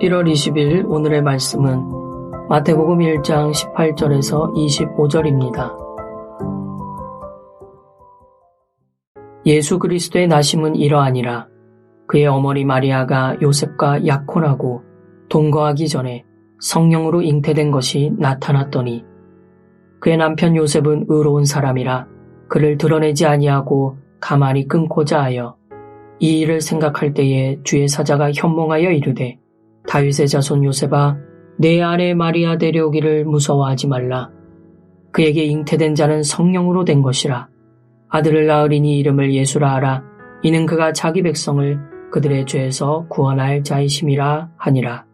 11월 20일 오늘의 말씀은 마태복음 1장 18절에서 25절입니다. 예수 그리스도의 나심은 이러하니라. 그의 어머니 마리아가 요셉과 약혼하고 동거하기 전에 성령으로 잉태된 것이 나타났더니 그의 남편 요셉은 의로운 사람이라 그를 드러내지 아니하고 가만히 끊고자 하여 이 일을 생각할 때에 주의 사자가 현몽하여 이르되 다윗의 자손 요셉아 내 아내 마리아 데려오기를 무서워하지 말라. 그에게 잉태된 자는 성령으로 된 것이라. 아들을 낳으리니 이름을 예수라 하라. 이는 그가 자기 백성을 그들의 죄에서 구원할 자이심이라 하니라.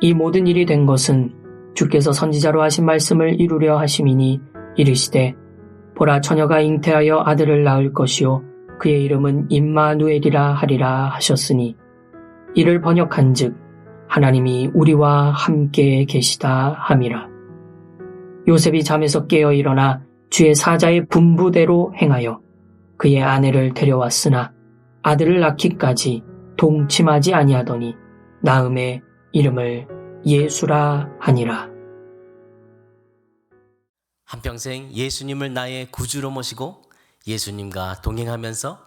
이 모든 일이 된 것은 주께서 선지자로 하신 말씀을 이루려 하심이니 이르시되 보라 처녀가 잉태하여 아들을 낳을 것이요 그의 이름은 임마누엘이라 하리라 하셨으니 이를 번역한즉 하나님이 우리와 함께 계시다 함이라. 요셉이 잠에서 깨어 일어나 주의 사자의 분부대로 행하여 그의 아내를 데려왔으나 아들을 낳기까지 동침하지 아니하더니 낳음에 이름을 예수라 하니라. 한평생 예수님을 나의 구주로 모시고 예수님과 동행하면서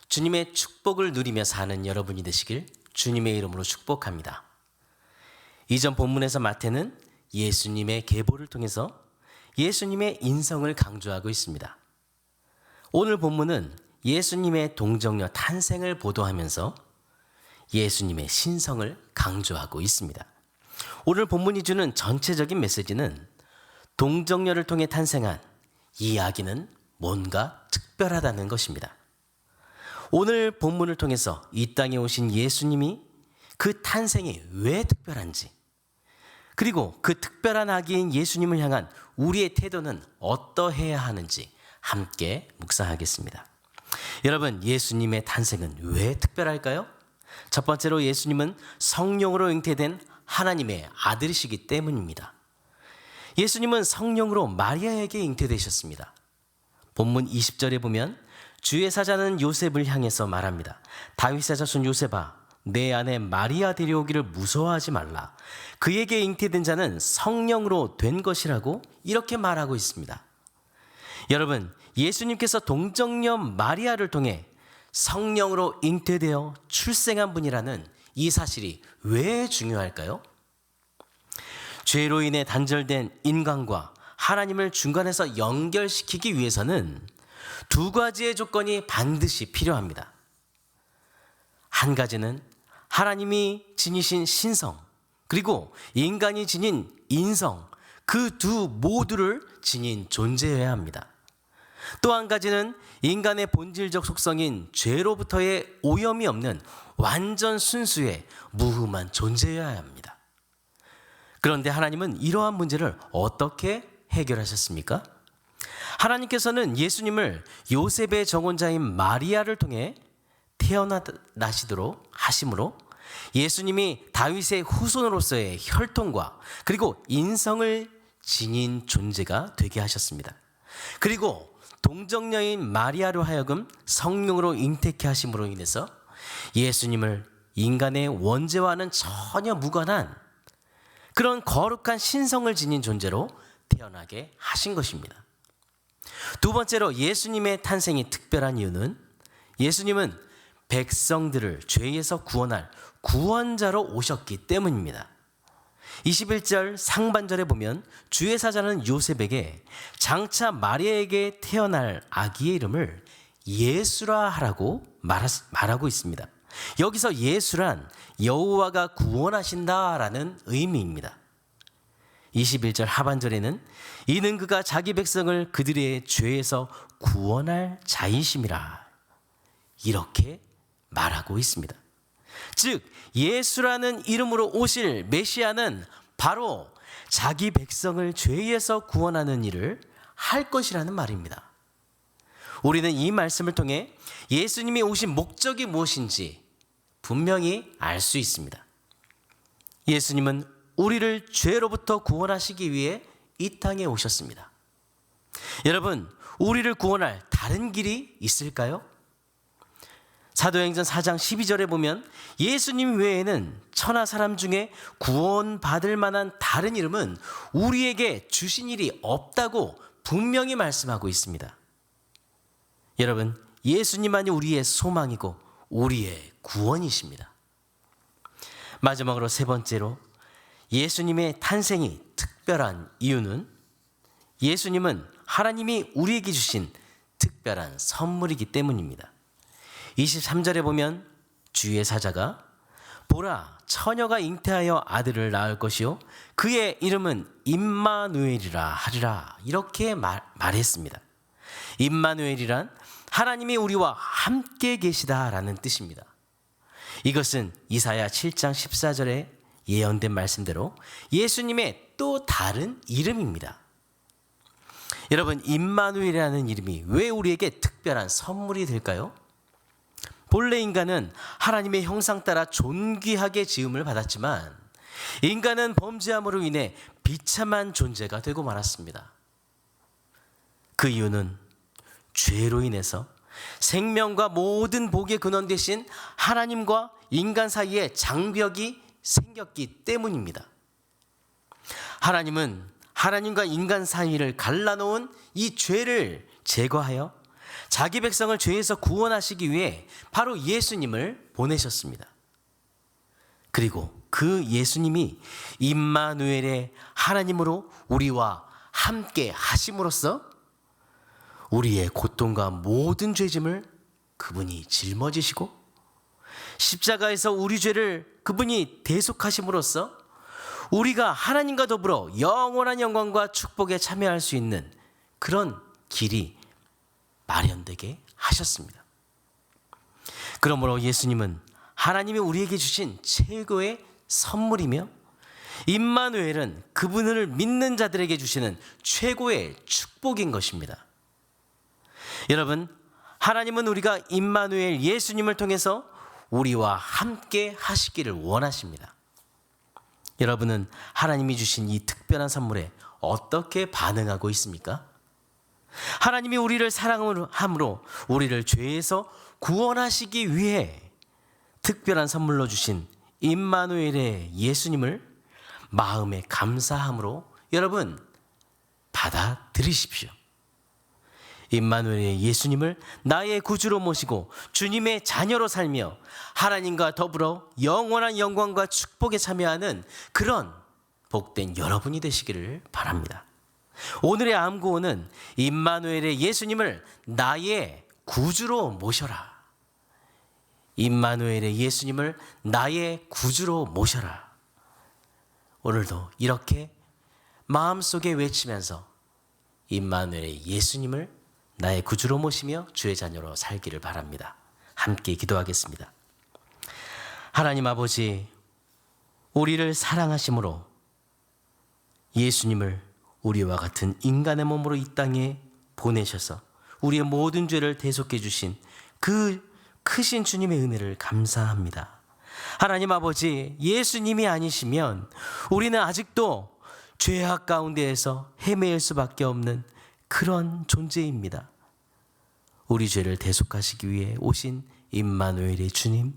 주님의 축복을 누리며 사는 여러분이 되시길 주님의 이름으로 축복합니다. 이전 본문에서 마태는 예수님의 계보를 통해서 예수님의 인성을 강조하고 있습니다. 오늘 본문은 예수님의 동정녀 탄생을 보도하면서 예수님의 신성을 강조하고 있습니다. 오늘 본문이 주는 전체적인 메시지는 동정녀를 통해 탄생한 이 아기는 뭔가 특별하다는 것입니다. 오늘 본문을 통해서 이 땅에 오신 예수님이 그 탄생이 왜 특별한지, 그리고 그 특별한 아기인 예수님을 향한 우리의 태도는 어떠해야 하는지 함께 묵상하겠습니다. 여러분, 예수님의 탄생은 왜 특별할까요? 첫 번째로 예수님은 성령으로 잉태된 하나님의 아들이시기 때문입니다. 예수님은 성령으로 마리아에게 잉태되셨습니다. 본문 20절에 보면 주의 사자는 요셉을 향해서 말합니다. 다윗의 자손 요셉아 내 아내 마리아 데려오기를 무서워하지 말라. 그에게 잉태된 자는 성령으로 된 것이라고 이렇게 말하고 있습니다. 여러분, 예수님께서 동정녀 마리아를 통해 성령으로 잉태되어 출생한 분이라는 이 사실이 왜 중요할까요? 죄로 인해 단절된 인간과 하나님을 중간에서 연결시키기 위해서는 두 가지의 조건이 반드시 필요합니다. 한 가지는 하나님이 지니신 신성, 그리고 인간이 지닌 인성, 그 두 모두를 지닌 존재여야 합니다. 또 한 가지는 인간의 본질적 속성인 죄로부터의 오염이 없는 완전 순수의 무흠한 존재여야 합니다. 그런데 하나님은 이러한 문제를 어떻게 해결하셨습니까? 하나님께서는 예수님을 요셉의 정혼자인 마리아를 통해 태어나시도록 하심으로 예수님이 다윗의 후손으로서의 혈통과 그리고 인성을 지닌 존재가 되게 하셨습니다. 그리고 동정녀인 마리아로 하여금 성령으로 잉태케 하심으로 인해서 예수님을 인간의 원죄와는 전혀 무관한 그런 거룩한 신성을 지닌 존재로 태어나게 하신 것입니다. 두 번째로 예수님의 탄생이 특별한 이유는 예수님은 백성들을 죄에서 구원할 구원자로 오셨기 때문입니다. 21절 상반절에 보면 주의 사자는 요셉에게 장차 마리아에게 태어날 아기의 이름을 예수라 하라고 말하고 있습니다. 여기서 예수란 여호와가 구원하신다라는 의미입니다. 21절 하반절에는 이는 그가 자기 백성을 그들의 죄에서 구원할 자이심이라 이렇게 말하고 있습니다. 즉 예수라는 이름으로 오실 메시아는 바로 자기 백성을 죄에서 구원하는 일을 할 것이라는 말입니다. 우리는 이 말씀을 통해 예수님이 오신 목적이 무엇인지 분명히 알 수 있습니다. 예수님은 우리를 죄로부터 구원하시기 위해 이 땅에 오셨습니다. 여러분, 우리를 구원할 다른 길이 있을까요? 사도행전 4장 12절에 보면 예수님 외에는 천하 사람 중에 구원받을 만한 다른 이름은 우리에게 주신 일이 없다고 분명히 말씀하고 있습니다. 여러분, 예수님만이 우리의 소망이고 우리의 구원이십니다. 마지막으로 세 번째로 예수님의 탄생이 특별한 이유는 예수님은 하나님이 우리에게 주신 특별한 선물이기 때문입니다. 23절에 보면 주의 사자가 보라 처녀가 잉태하여 아들을 낳을 것이요 그의 이름은 임마누엘이라 하리라 이렇게 말했습니다. 임마누엘이란 하나님이 우리와 함께 계시다라는 뜻입니다. 이것은 이사야 7장 14절에 예언된 말씀대로 예수님의 또 다른 이름입니다. 여러분, 임마누엘이라는 이름이 왜 우리에게 특별한 선물이 될까요? 본래 인간은 하나님의 형상 따라 존귀하게 지음을 받았지만 인간은 범죄함으로 인해 비참한 존재가 되고 말았습니다. 그 이유는 죄로 인해서 생명과 모든 복의 근원 되신 하나님과 인간 사이에 장벽이 생겼기 때문입니다. 하나님은 하나님과 인간 사이를 갈라놓은 이 죄를 제거하여 자기 백성을 죄에서 구원하시기 위해 바로 예수님을 보내셨습니다. 그리고 그 예수님이 임마누엘의 하나님으로 우리와 함께 하심으로써 우리의 고통과 모든 죄짐을 그분이 짊어지시고 십자가에서 우리 죄를 그분이 대속하심으로써 우리가 하나님과 더불어 영원한 영광과 축복에 참여할 수 있는 그런 길이 마련되게 하셨습니다. 그러므로 예수님은 하나님이 우리에게 주신 최고의 선물이며 임마누엘은 그분을 믿는 자들에게 주시는 최고의 축복인 것입니다. 여러분, 하나님은 우리가 임마누엘 예수님을 통해서 우리와 함께 하시기를 원하십니다. 여러분은 하나님이 주신 이 특별한 선물에 어떻게 반응하고 있습니까? 하나님이 우리를 사랑함으로 우리를 죄에서 구원하시기 위해 특별한 선물로 주신 임마누엘의 예수님을 마음에 감사함으로 여러분 받아들이십시오. 임마누엘의 예수님을 나의 구주로 모시고 주님의 자녀로 살며 하나님과 더불어 영원한 영광과 축복에 참여하는 그런 복된 여러분이 되시기를 바랍니다. 오늘의 암구호는 임마누엘의 예수님을 나의 구주로 모셔라. 임마누엘의 예수님을 나의 구주로 모셔라. 오늘도 이렇게 마음속에 외치면서 임마누엘의 예수님을 나의 구주로 모시며 주의 자녀로 살기를 바랍니다. 함께 기도하겠습니다. 하나님 아버지, 우리를 사랑하심으로 예수님을 우리와 같은 인간의 몸으로 이 땅에 보내셔서 우리의 모든 죄를 대속해 주신 그 크신 주님의 은혜를 감사합니다. 하나님 아버지, 예수님이 아니시면 우리는 아직도 죄악 가운데에서 헤매일 수밖에 없는 그런 존재입니다. 우리 죄를 대속하시기 위해 오신 임마누엘의 주님,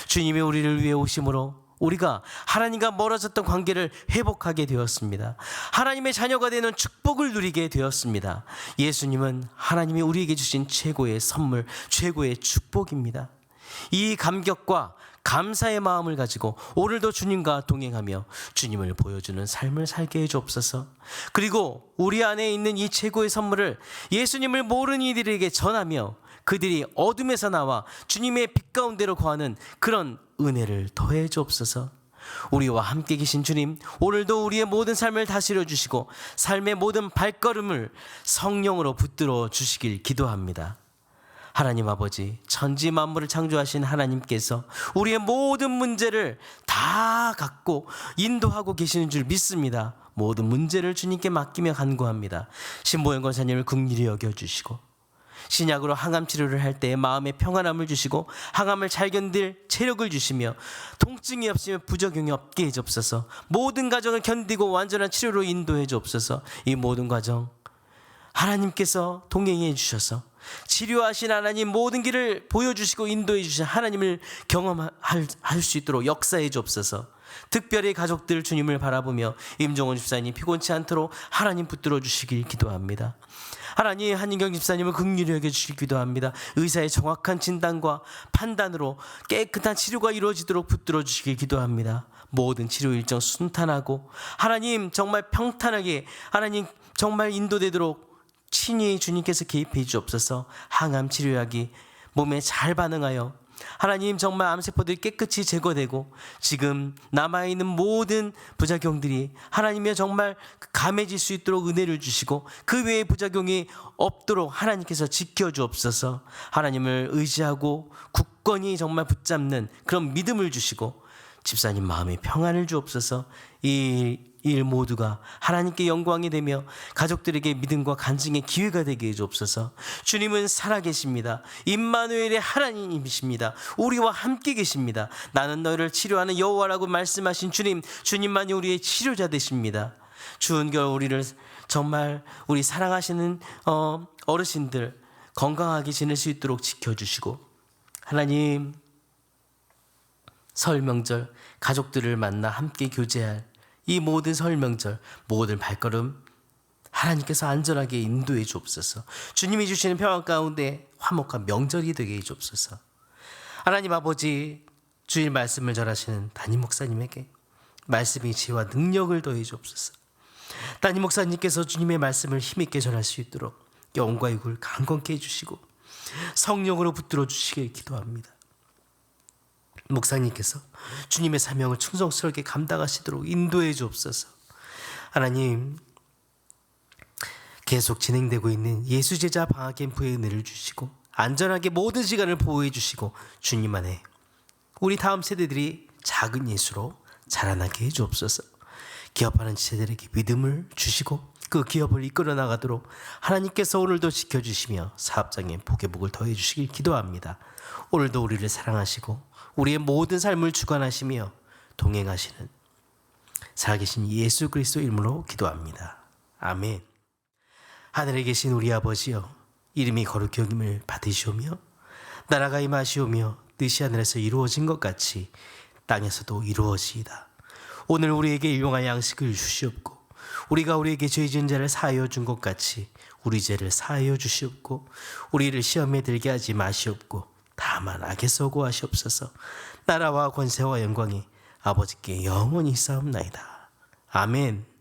주님이 우리를 위해 오심으로 우리가 하나님과 멀어졌던 관계를 회복하게 되었습니다. 하나님의 자녀가 되는 축복을 누리게 되었습니다. 예수님은 하나님이 우리에게 주신 최고의 선물, 최고의 축복입니다. 이 감격과 감사의 마음을 가지고 오늘도 주님과 동행하며 주님을 보여주는 삶을 살게 해주옵소서. 그리고 우리 안에 있는 이 최고의 선물을 예수님을 모르는 이들에게 전하며 그들이 어둠에서 나와 주님의 빛 가운데로 거하는 그런 은혜를 더해 주옵소서. 우리와 함께 계신 주님, 오늘도 우리의 모든 삶을 다스려 주시고 삶의 모든 발걸음을 성령으로 붙들어 주시길 기도합니다. 하나님 아버지, 천지 만물을 창조하신 하나님께서 우리의 모든 문제를 다 갖고 인도하고 계시는 줄 믿습니다. 모든 문제를 주님께 맡기며 간구합니다. 신보영 권사님을 긍휼히 여겨주시고 신약으로 항암 치료를 할 때 마음의 평안함을 주시고 항암을 잘 견딜 체력을 주시며 통증이 없으면 부작용이 없게 해주옵소서. 모든 과정을 견디고 완전한 치료로 인도해 주옵소서. 이 모든 과정 하나님께서 동행해 주셔서 치료하신 하나님 모든 길을 보여주시고 인도해 주신 하나님을 경험할 수 있도록 역사해 주옵소서. 특별히 가족들 주님을 바라보며 임종원 집사님 피곤치 않도록 하나님 붙들어 주시길 기도합니다. 하나님 한인경 집사님을 긍휼히 여겨주시길 기도합니다. 의사의 정확한 진단과 판단으로 깨끗한 치료가 이루어지도록 붙들어 주시길 기도합니다. 모든 치료 일정 순탄하고 하나님 정말 평탄하게 하나님 정말 인도되도록 친히 주님께서 개입해 주옵소서. 항암 치료약이 몸에 잘 반응하여 하나님 정말 암세포들이 깨끗이 제거되고 지금 남아있는 모든 부작용들이 하나님의 정말 감해질 수 있도록 은혜를 주시고 그 외의 부작용이 없도록 하나님께서 지켜주옵소서. 하나님을 의지하고 굳건히 정말 붙잡는 그런 믿음을 주시고 집사님 마음에 평안을 주옵소서. 이 일 모두가 하나님께 영광이 되며 가족들에게 믿음과 간증의 기회가 되게 해주옵소서. 주님은 살아계십니다. 임마누엘의 하나님이십니다. 우리와 함께 계십니다. 나는 너희를 치료하는 여호와라고 말씀하신 주님, 주님만이 우리의 치료자 되십니다. 추운 겨울 우리를 정말 우리 사랑하시는 어르신들 건강하게 지낼 수 있도록 지켜주시고 하나님 설 명절 가족들을 만나 함께 교제할 이 모든 설 명절 모든 발걸음 하나님께서 안전하게 인도해 주옵소서. 주님이 주시는 평안 가운데 화목한 명절이 되게 해 주옵소서. 하나님 아버지 주일 말씀을 전하시는 담임 목사님에게 말씀의 지혜와 능력을 더해 주옵소서. 담임 목사님께서 주님의 말씀을 힘있게 전할 수 있도록 영과 육을 강건케 해주시고 성령으로 붙들어 주시길 기도합니다. 목사님께서 주님의 사명을 충성스럽게 감당하시도록 인도해 주옵소서. 하나님 계속 진행되고 있는 예수제자 방학 캠프의 은혜를 주시고 안전하게 모든 시간을 보호해 주시고 주님 안에 우리 다음 세대들이 작은 예수로 자라나게 해 주옵소서. 기업하는 지체들에게 믿음을 주시고 그 기업을 이끌어 나가도록 하나님께서 오늘도 지켜주시며 사업장에 복의 복을 더해 주시길 기도합니다. 오늘도 우리를 사랑하시고 우리의 모든 삶을 주관하시며 동행하시는 살아계신 예수 그리스도 이름으로 기도합니다. 아멘. 하늘에 계신 우리 아버지여, 이름이 거룩히 여김을 받으시오며 나라가 임하시오며 뜻이 하늘에서 이루어진 것 같이 땅에서도 이루어지이다. 오늘 우리에게 일용할 양식을 주시옵고 우리가 우리에게 죄 지은 자를 사하여 준 것 같이 우리 죄를 사하여 주시옵고 우리를 시험에 들게 하지 마시옵고 다만 악에서 구하시옵소서. 나라와 권세와 영광이 아버지께 영원히 있사옵나이다. 아멘.